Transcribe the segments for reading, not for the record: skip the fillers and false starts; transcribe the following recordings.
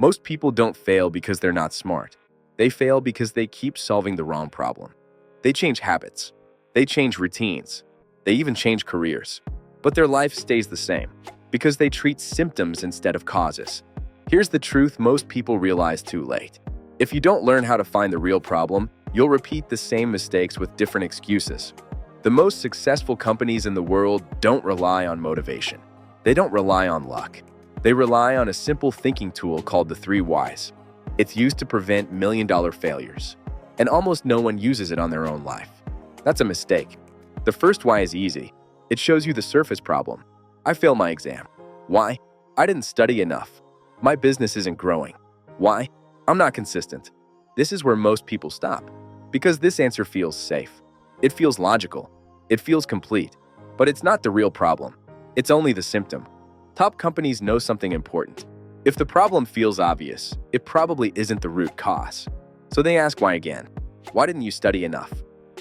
Most people don't fail because they're not smart. They fail because they keep solving the wrong problem. They change habits. They change routines. They even change careers. But their life stays the same because they treat symptoms instead of causes. Here's the truth most people realize too late. If you don't learn how to find the real problem, you'll repeat the same mistakes with different excuses. The most successful companies in the world don't rely on motivation. They don't rely on luck. They rely on a simple thinking tool called the 3 whys. It's used to prevent million-dollar failures, and almost no one uses it on their own life. That's a mistake. The first why is easy. It shows you the surface problem. I failed my exam. Why? I didn't study enough. My business isn't growing. Why? I'm not consistent. This is where most people stop, because this answer feels safe. It feels logical. It feels complete. But it's not the real problem. It's only the symptom. Top companies know something important. If the problem feels obvious, it probably isn't the root cause. So they ask why again. Why didn't you study enough?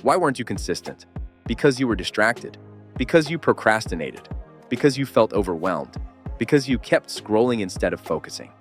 Why weren't you consistent? Because you were distracted. Because you procrastinated. Because you felt overwhelmed. Because you kept scrolling instead of focusing.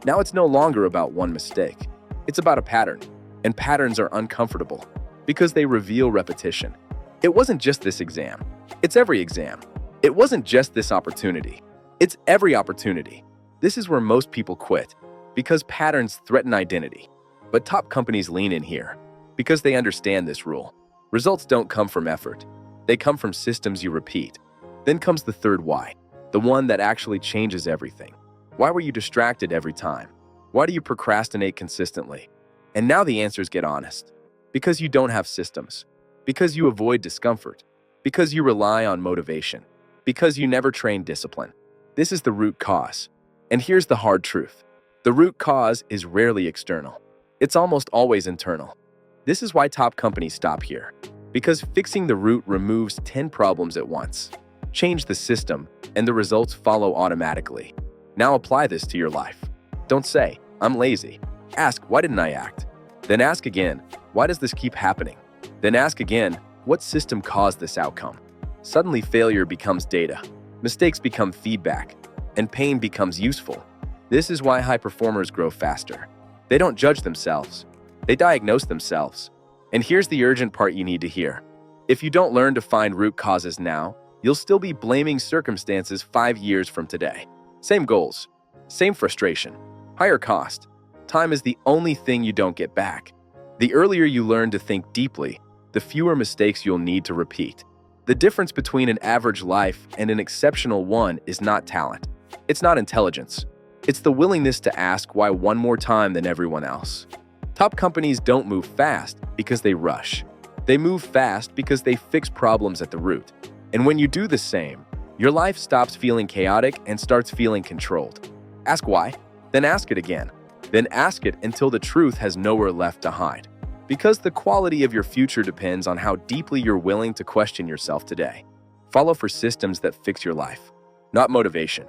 Now it's no longer about one mistake. It's about a pattern. And patterns are uncomfortable because they reveal repetition. It wasn't just this exam. It's every exam. It wasn't just this opportunity. It's every opportunity. This is where most people quit, because patterns threaten identity. But top companies lean in here, because they understand this rule. Results don't come from effort. They come from systems you repeat. Then comes the 3rd why, the one that actually changes everything. Why were you distracted every time? Why do you procrastinate consistently? And now the answers get honest. Because you don't have systems. Because you avoid discomfort. Because you rely on motivation. Because you never train discipline. This is the root cause. And here's the hard truth. The root cause is rarely external. It's almost always internal. This is why top companies stop here. Because fixing the root removes 10 problems at once. Change the system, and the results follow automatically. Now apply this to your life. Don't say, I'm lazy. Ask, why didn't I act? Then ask again, why does this keep happening? Then ask again, what system caused this outcome? Suddenly failure becomes data. Mistakes become feedback, and pain becomes useful. This is why high performers grow faster. They don't judge themselves. They diagnose themselves. And here's the urgent part you need to hear. If you don't learn to find root causes now, you'll still be blaming circumstances 5 years from today. Same goals, same frustration, higher cost. Time is the only thing you don't get back. The earlier you learn to think deeply, the fewer mistakes you'll need to repeat. The difference between an average life and an exceptional one is not talent. It's not intelligence. It's the willingness to ask why one more time than everyone else. Top companies don't move fast because they rush. They move fast because they fix problems at the root. And when you do the same, your life stops feeling chaotic and starts feeling controlled. Ask why, then ask it again. Then ask it until the truth has nowhere left to hide. Because the quality of your future depends on how deeply you're willing to question yourself today. Follow for systems that fix your life, not motivation.